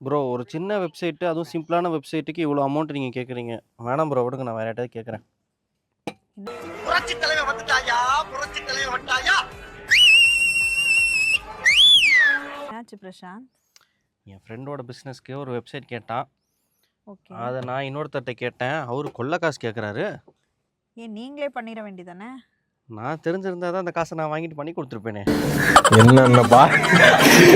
Bro ஒரு சின்ன website அதுவும் சிம்பிளான வெப்சைட்டுக்கு இவ்வளோ அமௌண்ட் நீங்க கேக்குறீங்க. வேணாம் ப்ரோ விடுங்க நான் வேற யார்ட்டயாவது கேட்கறேன். புரட்சி தலைவர் வந்துட்டாயா, புரட்சி தலைவர் வந்துட்டாயா. என்னாச்சு பிரசாந்த்? என் ஃப்ரெண்டோட பிசினஸ்க்கு ஒரு வெப்சைட் கேட்டான். ஓகே. அதை நான் இன்னொருத்தர்ட்ட கேட்டேன். அவரு கொள்ள காசு கேட்குறாரு. ஏன் நீங்களே பண்ணிட வேண்டியதானே? நான் தெரிஞ்சிருந்தா தான் அந்த காசை நான் வாங்கிட்டு பண்ணி கொடுத்துருப்பேனே.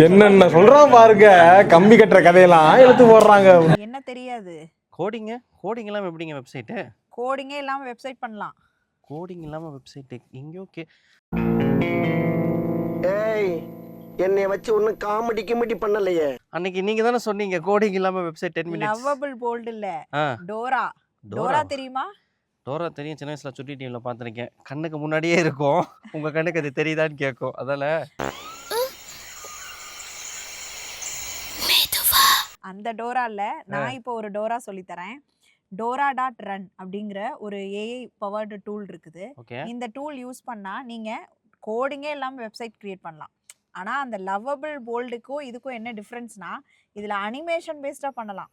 என்னென்ன சொல்றான் பாருங்க. கம்பி கட்டுற கதையெல்லாம் எடுத்து போடுறாங்க. என்ன தெரியாது? கோடிங் இல்லாமல் எப்படிங்க வெப்சைட்டு? கோடிங்கே இல்லாம வெப்சைட் பண்ணலாம். கோடிங் இல்லாமல் வெப்சைட்டு எங்கேயோ ஏய், என்னைய வச்சு ஒன்னும் காமெடி கிமெடி பண்ணலையே. அன்னைக்கு நீங்க தானே சொன்னீங்க கோடிங் இல்லாமல் வெப்சைட் 10 மினிட்ஸ். லவ்வபிள் போல்ட் இல்ல, ஆ டோரா. டோரா தெரியுமா? டோரா தெரியும், சின்ன வயசுல சுட்டி டிவியில் பார்த்துருக்கேன். கண்ணுக்கு முன்னாடியே இருக்கும். உங்க கண்ணுக்கு அது தெரியுதான்னு கேட்கும். அதால அந்த டோரா இல்ல, நான் இப்போ ஒரு டோரா சொல்லி தரேன். Dora.run அப்படிங்கிற ஒரு ஏஐ பவர்டு டூல் இருக்குது. ஓகே. இந்த டூல் யூஸ் பண்ணா நீங்க கோடிங்கே இல்லாம வெப்சைட் கிரியேட் பண்ணலாம். ஆனா அந்த லவ்வபிள் போல்டுக்கும் இதுக்கும் என்ன டிஃப்ரென்ஸ்னா, இதுல அனிமேஷன் பேஸ்டா பண்ணலாம்.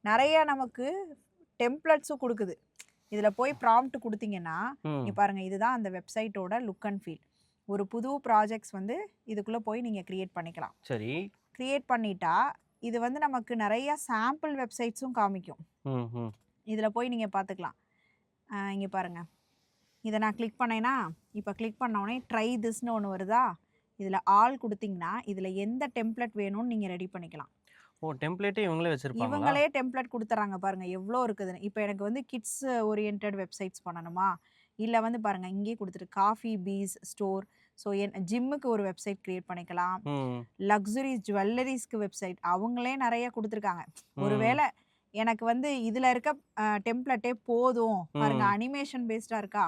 நிறைய நமக்கு டெம்ப்ளேட்ஸும் கொடுக்குது. இதுல போய் ப்ராம்ப்ட் கொடுத்தீங்கன்னா நீங்க பாருங்க, இதுதான் அந்த வெப்சைட்டோட லுக் அண்ட் ஃபீல். ஒரு புது ப்ராஜெக்ட்ஸ் வந்து இதுக்குள்ள போய் நீங்க கிரியேட் பண்ணிக்கலாம். சரி. கிரியேட் பண்ணிட்டா இது வந்து நமக்கு நிறைய சாம்பிள் வெப்சைட்ஸும் காமிக்கும். இதுல போய் நீங்க பார்த்துக்கலாம். இங்க பாருங்க, இதை நான் கிளிக் பண்ணேன்னா இப்போ கிளிக் பண்ண உடனே ட்ரை திஸ்னு ஒன்று வருதா. இதில் ஆல் கொடுத்தீங்கன்னா இதில் எந்த டெம்ப்ளேட் வேணும்னு நீங்கள் ரெடி பண்ணிக்கலாம். ஓ, டெம்ப்ளேட்டே இவங்களே வச்சிருப்பாங்க. இவங்களே டெம்ப்ளேட் கொடுத்துறாங்க பாருங்க எவ்வளோ இருக்குதுன்னு. இப்போ எனக்கு வந்து கிட்ஸ் ஓரியன்ட் வெப்சைட்ஸ் பண்ணணுமா, இல்லை வந்து பாருங்க இங்கே கொடுத்துட்டு காஃபி பீஸ் ஸ்டோர். ஸோ ஜிம்முக்கு ஒரு வெப்சைட் கிரியேட் பண்ணிக்கலாம். லக்ஸுரிஸ் ஜுவல்லரிஸ்க்கு வெப்சைட் அவங்களே நிறைய கொடுத்துருக்காங்க. ஒருவேளை எனக்கு வந்து இதுல இருக்க டெம்ப்ளேட்டே போதும் பாருங்க, அனிமேஷன் பேஸ்டா இருக்கா.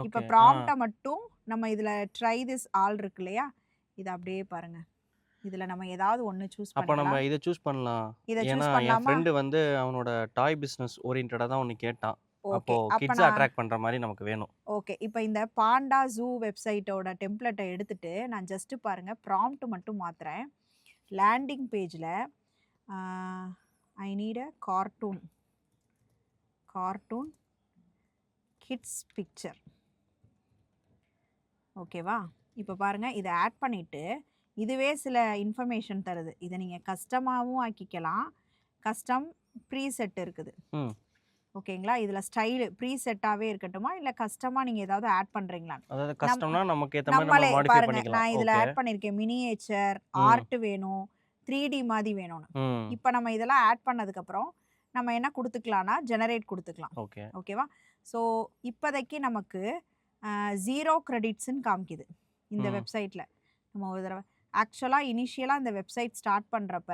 இப்ப ப்ராம்ப்ட மட்டும் நம்ம இதுல ட்ரை திஸ் ஆல் இருக்கு இல்லையா, இது அப்படியே பாருங்க. இதுல நம்ம ஏதாவது ஒன்னு சூஸ் பண்ணலாம். அப்ப நம்ம இத சூஸ் பண்ணலாம். ஏன்னா என் ஃப்ரெண்ட் வந்து அவனோட டாய் பிசினஸ் ஓரியன்டடா தான் ஒன்னு கேட்டான். அப்போ கிட்ஸ் அட்ராக்ட் பண்ற மாதிரி நமக்கு வேணும். ஓகே. இப்போ இந்த பாண்டா ஜூ வெப்சைட்டோட டெம்ப்ளேட்டை எடுத்துட்டு நான் ஜஸ்ட் பாருங்க ப்ராம்ப்ட் மட்டும் மாத்துறேன். லேண்டிங் பேஜ்ல I need a cartoon kids picture. ஓகேவா? இப்போ பாருங்க, இதை ஆட் பண்ணிட்டு இதுவே சில இன்ஃபர்மேஷன் தருது. இதை நீங்க கஸ்டமாவும் ஆக்கிக்கலாம். கஸ்டம் ப்ரீசெட் இருக்குது. ஓகேங்களா? இதுல ஸ்டைல் ப்ரீசெட்டாவே இருக்கட்டுமா, இல்ல கஸ்டமா நீங்க ஏதாவது ஆட் பண்றீங்களா? அதாவது கஸ்டம்னா நமக்கு ஏத்த மாதிரி நம்ம மாடிஃபை பண்ணிக்கலாம். நான் இதுல ஆட் பண்ணிருக்கேன் மினியேச்சர், ஆர்ட் வேணும், 3D மாதிரி வேணும்னு. இப்போ நம்ம இதெல்லாம் ஆட் பண்ணதுக்கு அப்புறம் நம்ம என்ன கொடுத்துக்கலாம்னா ஜெனரேட் கொடுத்துக்கலாம். ஓகேவா? ஸோ இப்போதைக்கு நமக்கு 0 கிரெடிட்ஸ்ன்னு காமிக்குது இந்த வெப்சைட்டில். நம்ம ஒரு தடவை ஆக்சுவலாக இனிஷியலாக இந்த வெப்சைட் ஸ்டார்ட் பண்ணுறப்ப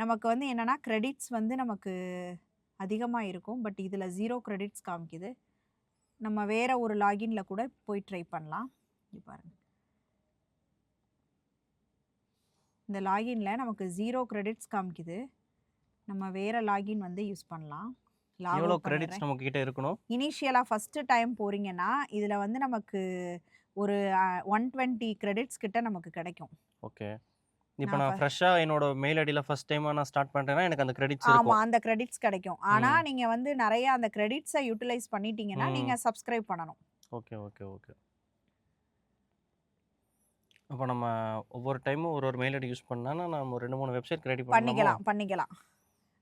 நமக்கு வந்து என்னென்னா கிரெடிட்ஸ் வந்து நமக்கு அதிகமாக இருக்கும். பட் இதில் 0 கிரெடிட்ஸ் காமிக்குது. நம்ம வேற ஒரு லாகின்ல கூட போய் ட்ரை பண்ணலாம். இது பாருங்கள், இந்த லாகின்ல நமக்கு 0 கிரெடிட்ஸ் காமிக்குது. நம்ம வேற லாகின் வந்து யூஸ் பண்ணலாம். எவ்வளவு கிரெடிட்ஸ் நம்ம கிட்ட இருக்கணும்? இனிஷியலா ஃபர்ஸ்ட் டைம் போறீங்கன்னா இதுல வந்து நமக்கு ஒரு 120 கிரெடிட்ஸ் கிட்ட நமக்கு கிடைக்கும். ஓகே. இப்போ நான் ஃப்ரெஷா என்னோட மெயில் ஐடில ஃபர்ஸ்ட் டைமா நான் ஸ்டார்ட் பண்றேன்னா எனக்கு அந்த கிரெடிட்ஸ் இருக்கும். ஆமா, அந்த கிரெடிட்ஸ் கிடைக்கும். ஆனா நீங்க வந்து நிறைய அந்த கிரெடிட்ஸை யூட்டிலைஸ் பண்ணிட்டீங்கன்னா நீங்க சப்ஸ்கிரைப் பண்ணணும். Okay okay okay. அப்போ நம்ம ஒவ்வொரு டைமும் ஒரு மெயில் ஐடி யூஸ் பண்ணா நம்ம 2-3 வெப்சைட் ரெடி பண்ணிக்கலாம்.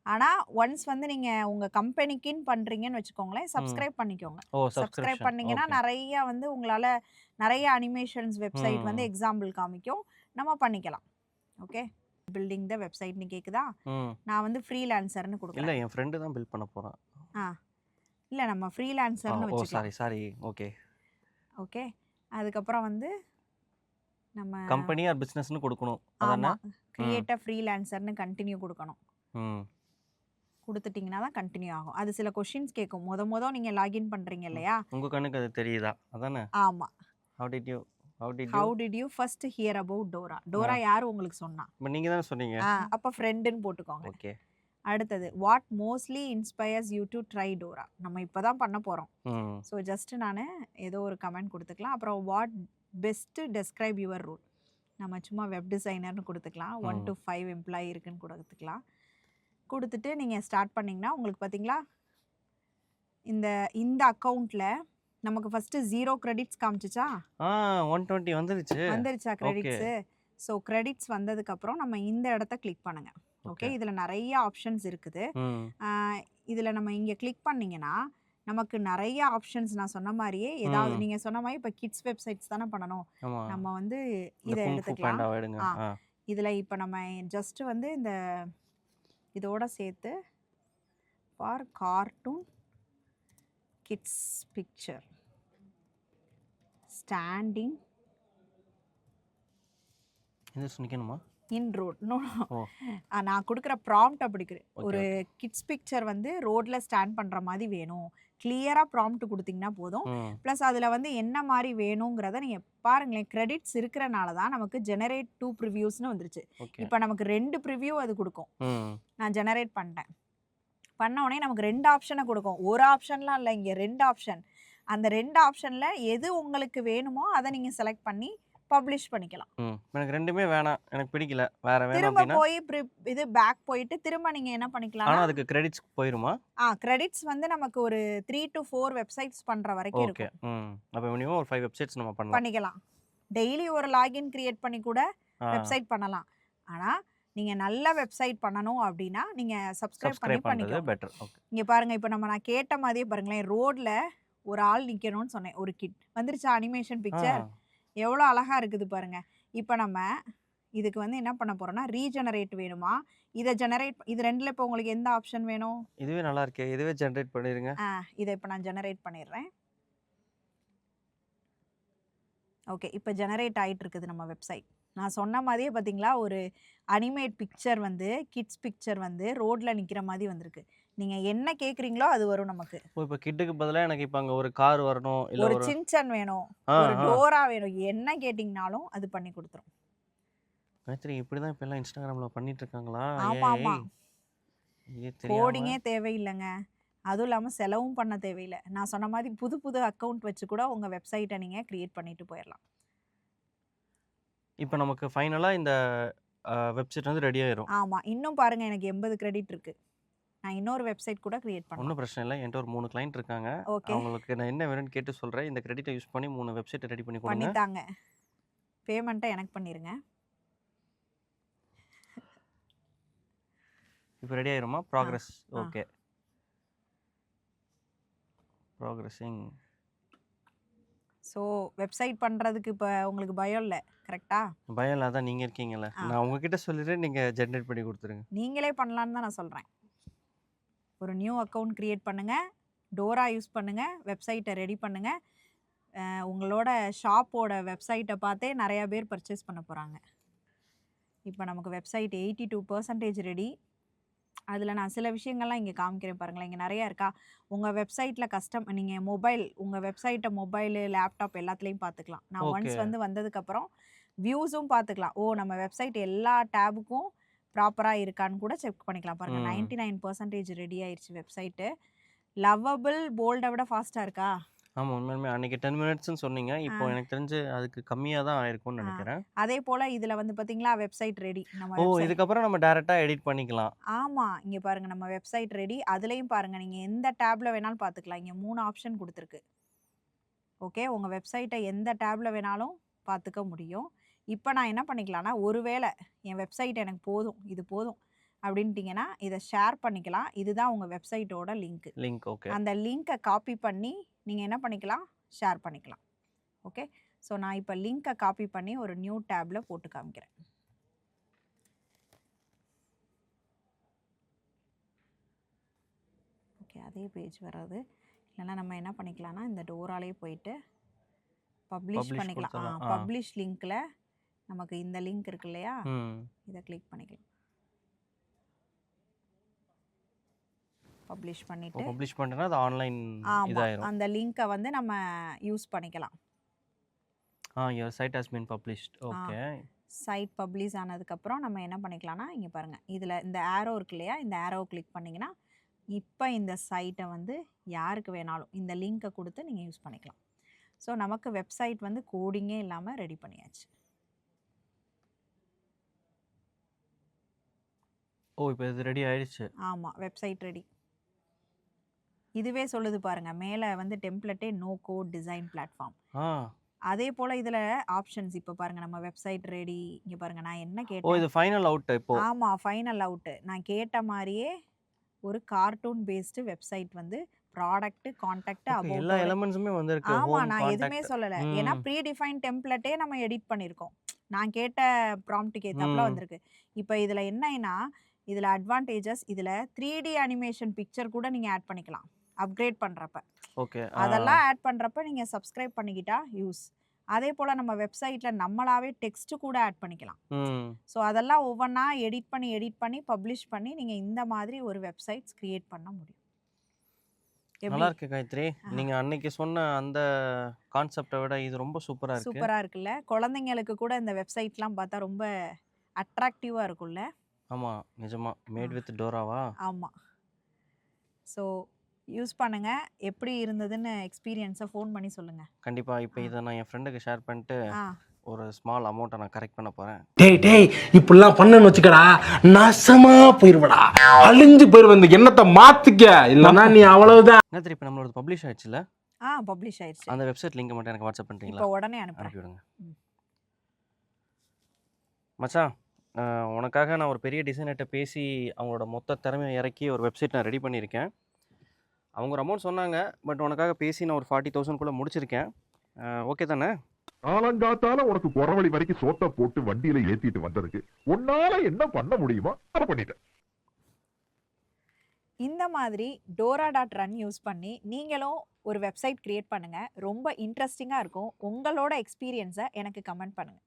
ஆனா ஒன்ஸ் வந்து நீங்க உங்க கம்பெனிக்குன்னு பண்றீங்கன்னு வச்சுக்கோங்களேன், சப்ஸ்கிரைப் பண்ணிக்கோங்க. சப்ஸ்கிரைப் பண்ணீங்கன்னா நிறைய வந்து உங்களால நிறைய அனிமேஷன்ஸ் வெப்சைட் வந்து எக்ஸாம்பிள் காமிக்கும், நம்ம பண்ணிக்கலாம். ஓகே. பில்டிங் த வெப்சைட்னு கேக்குதா? நான் வந்து ஃப்ரீலான்சர்னு கொடுக்கிறேன். இல்ல, என் ஃப்ரெண்ட் தான் பில்ட் பண்ண போறான். இல்ல, நம்ம ஃப்ரீலான்சர்னு வச்சுக்கலாம். சாரி. ஓகே. ஓகே. அதுக்கு அப்புறம் வந்து நம்ம கம்பெனி ஆர் பிசினஸ்னு கொடுக்கணும். அதானே? கிரியேட் a ஃப்ரீலான்சர்னு கண்டினியூ கொடுக்கணும். கொடுத்துட்டீங்கன்னா தான் கண்டினியூ ஆகும். அது சில क्वेश्चंस கேட்கும். முத நீங்க லாகின் பண்றீங்க இல்லையா, உங்க கண்ணுக்கு அது தெரியுதா? அதானே? ஆமா. How did you first hear about Dora? Dora யார் உங்களுக்கு சொன்னா? நீங்க தான் சொன்னீங்க. அப்ப ஃப்ரெண்ட்னு போட்டுக்கோங்க. ஓகே. அடுத்தது what mostly inspires you to try Dora? நம்ம இப்பதான் பண்ண போறோம். சோ ஜஸ்ட் நான் ஏதோ ஒரு கமெண்ட் கொடுத்துக்கலாம். அப்புறம் what best describe your role? நம்ம சும்மா வெப் டிசைனர்னு கொடுத்துக்கலாம். 1 to 5 எம்ப்ளாயி இருக்குன்னு கொடுத்துக்கலாம். கொடுத்துட்டு நீங்கள் ஸ்டார்ட் பண்ணிங்கன்னா உங்களுக்கு பார்த்தீங்களா இந்த இந்த அக்கௌண்ட்டில் நமக்கு ஃபஸ்ட்டு 0 கிரெடிட்ஸ் காமிச்சிச்சா 120 வந்துருச்சா கிரெடிட்ஸு. ஸோ கிரெடிட்ஸ் வந்ததுக்கப்புறம் நம்ம இந்த இடத்த கிளிக் பண்ணுங்கள். ஓகே, இதில் நிறைய ஆப்ஷன்ஸ் இருக்குது. இதில் நம்ம இங்கே கிளிக் பண்ணிங்கன்னா நமக்கு நிறைய ஆப்ஷன்ஸ் நான் சொன்ன மாதிரியே ஏதாவது நீங்கள் சொன்ன மாதிரி இப்போ கிட்ஸ் வெப்சைட்ஸ் தானே பண்ணணும். நம்ம வந்து இதை எடுத்துக்கலாம். இதில் இப்போ நம்ம ஜஸ்ட்டு வந்து இந்த இதோட சேர்த்து for cartoon kids picture standing in road. நான் கொடுக்குற ப்ராம்ப்ட் அப்படி ஒரு கிட்ஸ் பிக்சர் வந்து ரோட்டில் ஸ்டாண்ட் பண்ணுற மாதிரி வேணும். கிளியராக ப்ராம்ப்ட் கொடுத்தீங்கன்னா போதும். ப்ளஸ் அதில் வந்து என்ன மாதிரி வேணுங்கிறத நீங்கள் பாருங்களேன். கிரெடிட்ஸ் இருக்கிறனால தான் நமக்கு ஜெனரேட் 2 ப்ரிவ்யூஸ்னு வந்துருச்சு. இப்போ நமக்கு 2 ப்ரிவ்யூ அது கொடுக்கும். நான் ஜெனரேட் பண்ணிட்டேன். பண்ண உடனே நமக்கு 2 ஆப்ஷனை கொடுக்கும். ஒரு ஆப்ஷன்லாம் இல்லை, இங்கே 2 ஆப்ஷன். அந்த 2 ஆப்ஷனில் எது உங்களுக்கு வேணுமோ அதை நீங்கள் செலக்ட் பண்ணி பப்ளிஷ் பண்ணிக்கலாம். எனக்கு ரெண்டுமே வேணாம், எனக்கு பிடிக்கல, வேற வேணும் திரும்ப அப்படின்னா போய் இது பேக் போயிட்டு திரும்ப நீங்க என்ன பண்ணிக்கலாம். ஆனா அதுக்கு கிரெடிட்ஸ் போயிருமா? கிரெடிட்ஸ் வந்து நமக்கு ஒரு 3 to 4 வெப்சைட்ஸ் பண்ற வரைக்கும் ஓகே. இருக்கும். அப்ப மினிமம் ஒரு 5 வெப்சைட்ஸ் நம்ம பண்ணிக்கலாம். டெய்லி ஒரு லாகின் கிரியேட் பண்ணி கூட வெப்சைட் பண்ணலாம். ஆனா நீங்க நல்ல வெப்சைட் பண்ணணும் அப்படின்னா நீங்க சப்ஸ்கிரைப் பண்ணி பண்ணிக்கலாம். பெட்டர். ஓகே, இங்க பாருங்க, இப்போ நான் கேட்ட மாதிரியே பாருங்களேன். ரோட்ல ஒரு ஆள் நிக்கணும்னு சொன்னேன். ஒரு கிட் வந்துருச்சு. அனிமேஷன் பிக்சர் எவ்வளோ அழகா இருக்குது பாருங்க. இப்போ நம்ம இதுக்கு வந்து என்ன பண்ண போறோம்னா ரீஜெனரேட் வேணுமா, இதை ஜெனரேட், இது ரெண்டுல இப்போ உங்களுக்கு எந்த ஆப்ஷன் வேணும்? இதுவே நல்லா இருக்கே, இதுவே ஜெனரேட் பண்ணிருங்க. இதை இப்போ நான் ஜெனரேட் பண்ணிடுறேன். ஓகே, இப்போ ஜெனரேட் ஆகிட்டு இருக்குது நம்ம வெப்சைட். நான் சொன்ன மாதிரியே பார்த்தீங்களா, ஒரு அனிமேட் பிக்சர் வந்து கிட்ஸ் பிக்சர் வந்து ரோட்டில் நிற்கிற மாதிரி வந்திருக்கு. நீங்கள் என்ன கேட்குறீங்களோ அது வரும் நமக்கு. இப்போ கிட்டுக்கு பதிலாக எனக்கு இப்போ அங்கே ஒரு கார் வரணும், இல்லை ஒரு சின்சன் வேணும், ஒரு டோரா வேணும், என்ன கேட்டிங்கனாலும் அது பண்ணி கொடுத்துரும். காயத்ரி, இப்படி தான் இப்போ எல்லாம் இன்ஸ்டாகிராமில் பண்ணிட்டு இருக்காங்களா? ஆமாம் ஆமாம், கோடிங்கே தேவையில்லைங்க. அதுவும் இல்லாமல் செலவும் பண்ண தேவையில்லை. நான் சொன்ன மாதிரி புது புது அக்கௌண்ட் வச்சு கூட உங்கள் வெப்சைட்டை நீங்கள் க்ரியேட் பண்ணிட்டு போயிடலாம். இப்போ நமக்கு ஃபைனலாக இந்த வெப்சைட் வந்து ரெடி ஆயிரும். ஆமாம், இன்னும் பாருங்கள், எனக்கு 80 கிரெடிட் இருக்குது. நான் இன்னொரு வெப்சைட் கூட க்ரியேட் பண்ணேன். ஒன்றும் பிரச்சனை இல்லை. என்கிட்ட ஒரு 3 கிளைண்ட் இருக்காங்க. ஓகே, அவங்களுக்கு நான் என்ன வேணும்னு கேட்டு சொல்கிறேன். இந்த கிரெடிட்டை யூஸ் பண்ணி 3 வெப்சைட்டை ரெடி பண்ணி கொடுங்க. பண்ணித்தாங்க. பேமெண்ட்டை எனக்கு பண்ணிடுங்க. இப்போ ரெடி ஆயிருமா? Progress. Okay, progressing. So website பண்ணுறதுக்கு இப்போ உங்களுக்கு பயம் இல்லை, கரெக்டா? பயம் இல்லை, அதான் நீங்கள் இருக்கீங்களே. நான் உங்ககிட்ட சொல்லிட்டு நீங்கள் ஜென்ரேட் பண்ணி கொடுத்துருங்க. நீங்களே பண்ணலான்னு தான் நான் சொல்கிறேன். ஒரு நியூ அக்கௌண்ட் க்ரியேட் பண்ணுங்கள், டோரா யூஸ் பண்ணுங்கள், வெப்சைட்டை ரெடி பண்ணுங்கள். உங்களோட ஷாப்போட வெப்சைட்டை பார்த்தே நிறையா பேர் பர்ச்சேஸ் பண்ண போகிறாங்க. இப்போ நமக்கு வெப்சைட் 82% ரெடி. அதில் நான் சில விஷயங்கள்லாம் இங்கே காமிக்கிறேன் பாருங்களேன். இங்கே நிறையா இருக்கா. உங்கள் வெப்சைட்டில் நீங்கள் உங்கள் வெப்சைட்டை மொபைலு, லேப்டாப் எல்லாத்துலேயும் பார்த்துக்கலாம். நான் ஒன்ஸ் வந்ததுக்கப்புறம் வியூஸும் பார்த்துக்கலாம். நம்ம வெப்சைட் எல்லா டேபுக்கும் ப்ராப்பராக இருக்கான்னு கூட செக் பண்ணிக்கலாம். பாருங்கள், 99% ரெடி ஆயிடுச்சு வெப்சைட்டு. லவ்வபிள், போல்டை விட ஃபாஸ்ட்டாக இருக்கா? ஆமாம், உண்மையுமே அன்றைக்கி 10 மினிட்ஸ்ன்னு சொன்னீங்க. இப்போ எனக்கு தெரிஞ்சு அதுக்கு கம்மியாக தான் ஆயிருக்கும்னு நினைக்கிறேன். அதே போல் இதில் பார்த்தீங்களா வெப்சைட் ரெடி. இதுக்கப்புறம் நம்ம டேரெக்டாக எடிட் பண்ணிக்கலாம். ஆமாம், இங்கே பாருங்கள், நம்ம வெப்சைட் ரெடி. அதுலேயும் பாருங்கள், நீங்கள் எந்த டேப்பில் வேணாலும் பார்த்துக்கலாம். இங்கே 3 ஆப்ஷன் கொடுத்துருக்கு. ஓகே, உங்கள் வெப்சைட்டை எந்த டேப்பில் வேணாலும் பார்த்துக்க முடியும். இப்போ நான் என்ன பண்ணிக்கலாம்னா, ஒருவேளை என் வெப்சைட் எனக்கு போதும், இது போதும் அப்படின்ட்டிங்கன்னா இதை ஷேர் பண்ணிக்கலாம். இதுதான் உங்கள் வெப்சைட்டோட லிங்க். ஓகே, அந்த லிங்க்கை காப்பி பண்ணி நீங்கள் என்ன பண்ணிக்கலாம், ஷேர் பண்ணிக்கலாம். ஓகே, ஸோ நான் இப்போ லிங்க்கை காப்பி பண்ணி ஒரு நியூ டேப்பில் போட்டு காமிக்கிறேன். ஓகே, அதே பேஜ் வராது. இல்லைன்னா நம்ம என்ன பண்ணிக்கலாம்னா இந்த டோராலே போயிட்டு பப்ளிஷ் பண்ணிக்கலாம். பப்ளிஷ் லிங்க்கில் நமக்கு இந்த லிங்க் இருக்கு இல்லையா, இதை கிளிக் பண்ணிக்கலாம். பப்ளிஷ் பண்ணிட்டா அது ஆன்லைன் இதாயிரும். அந்த லிங்கை நம்ம யூஸ் பண்ணிக்கலாம். your site has been published. Okay, site publish ஆனதுக்கப்புறம் நம்ம என்ன பண்ணிக்கலாம்னா, இங்கே பாருங்கள், இதில் இந்த ஆரோ இருக்கு இல்லையா, இந்த ஆரோவை கிளிக் பண்ணிங்கன்னா இப்போ இந்த சைட்டை யாருக்கு வேணாலும் இந்த லிங்கை கொடுத்து நீங்கள் யூஸ் பண்ணிக்கலாம். ஸோ நமக்கு வெப்சைட் கோடிங்கே இல்லாமல் ரெடி பண்ணியாச்சு. ஓ இப்போ இது ரெடி ஆயிடுச்சு. ஆமாம், வெப்சைட் ரெடி. இதுவே சொல்லுது பாருங்க, மேலே வந்து டெம்ப்ளேட்டே நோ கோட் டிசைன் பிளாட்ஃபார்ம். அதே போல் இதில் ஆப்ஷன்ஸ் இப்போ பாருங்க, நம்ம வெப்சைட் ரெடி. இங்கே பாருங்க, நான் என்ன ஓ கேட்டேன். இது ஃபைனல் அவுட் இப்போ. ஆமாம், ஃபைனல் அவுட்டு. நான் கேட்ட மாதிரியே ஒரு கார்ட்டூன் பேஸ்டு வெப்சைட் வந்து ப்ராடக்ட் கான்டாக்ட் ஓகே எல்லா அபவுட். எலிமெண்ட்ஸுமே வந்திருக்கு. ஆமாம், ஹோம் நான் எதுவுமே கான்டாக்ட். சொல்லலை. ஏன்னா ப்ரீ டிஃபைன் டெம்ப்ளேட்டே நம்ம எடிட் பண்ணியிருக்கோம். நான் கேட்ட ப்ராம்ப்ட்டுக்கு ஏற்றாப்புல ம் வந்திருக்கு. இப்போ இதில் என்னன்னா, இதில் அட்வான்டேஜஸ், இதில் 3D அனிமேஷன் பிக்சர் கூட நீங்கள் ஆட் பண்ணிக்கலாம் அப்கிரேட் பண்ணுறப்ப. ஓகே அதெல்லாம் ஆட் பண்ணுறப்ப நீங்கள் சப்ஸ்கிரைப் பண்ணிக்கிட்டா யூஸ். அதே போல் நம்ம வெப்சைட்டில் நம்மளாவே டெக்ஸ்ட்டு கூட ஆட் பண்ணிக்கலாம். ம் ஸோ அதெல்லாம் ஒவ்வொன்றா எடிட் பண்ணி பப்ளிஷ் பண்ணி நீங்கள் இந்த மாதிரி ஒரு வெப்சைட்ஸ் க்ரியேட் பண்ண முடியும். எப்படி? நல்லா இருக்கு காயத்ரி. நீங்க அன்னைக்கு சொன்ன அந்த கான்செப்டை விட இது ரொம்ப சூப்பரா இருக்கு. சூப்பராக இருக்குல்ல? குழந்தைங்களுக்கு கூட இந்த வெப்சைட்லாம் பார்த்தா ரொம்ப அட்ராக்டிவாக இருக்கும்ல? ஆமா நிஜமா. மேட் வித் டோராவா? ஆமாம். ஸோ யூஸ் பண்ணுங்க. எப்படி இருந்ததுன்னு எக்ஸ்பீரியன்ஸை ஃபோன் பண்ணி சொல்லுங்கள். கண்டிப்பா. இப்போ இதை நான் என் ஃப்ரெண்டுக்கு ஷேர் பண்ணிட்டு ஆ ஒரு ஸ்மால் அமௌண்ட்டை நான் கரெக்ட் பண்ண போறேன். டேய் இப்படிலாம் பண்ணன்னு வச்சுக்கடா, நாசமா போயிருவடா, அழிஞ்சு போயிருவ. இந்த எண்ணத்தை மாத்திக்க, இல்லைன்னா நீ அவ்வளவுதான். காயத்ரி இப்போ நம்மளோட பப்ளிஷ் ஆயிடுச்சுல? பப்ளிஷ் ஆயிடுச்சு. அந்த வெப்சைட் லிங்க் மட்டும் எனக்கு வாட்ஸ்அப் இப்போ பண்ணிட்டீங்களா? உடனே அனுப்புகிறேன். அனுப்பிவிடுங்க. ம். மச்சான் உனக்காக நான் ஒரு பெரிய டிசைனர்கிட்ட பேசி அவங்களோட மொத்த திறமையை இறக்கி ஒரு வெப்சைட் நான் ரெடி பண்ணியிருக்கேன். அவங்க ஒரு அமௌண்ட் சொன்னாங்க. பட் உனக்காக பேசி நான் ஒரு 40,000 முடிச்சிருக்கேன். ஓகே தானே? காலங்காத்தால உனக்கு குறவழி வரைக்கும் சோத்த போட்டு வண்டியில ஏத்திட்டு வந்ததுக்கு உன்னால என்ன பண்ண முடியுமோ அதை பண்ணிட்டேன். இந்த மாதிரி Dora.run யூஸ் பண்ணி நீங்களும் ஒரு வெப்சைட் கிரியேட் பண்ணுங்க. ரொம்ப இன்ட்ரெஸ்டிங்காக இருக்கும். உங்களோட எக்ஸ்பீரியன்ஸை எனக்கு கமெண்ட் பண்ணுங்க.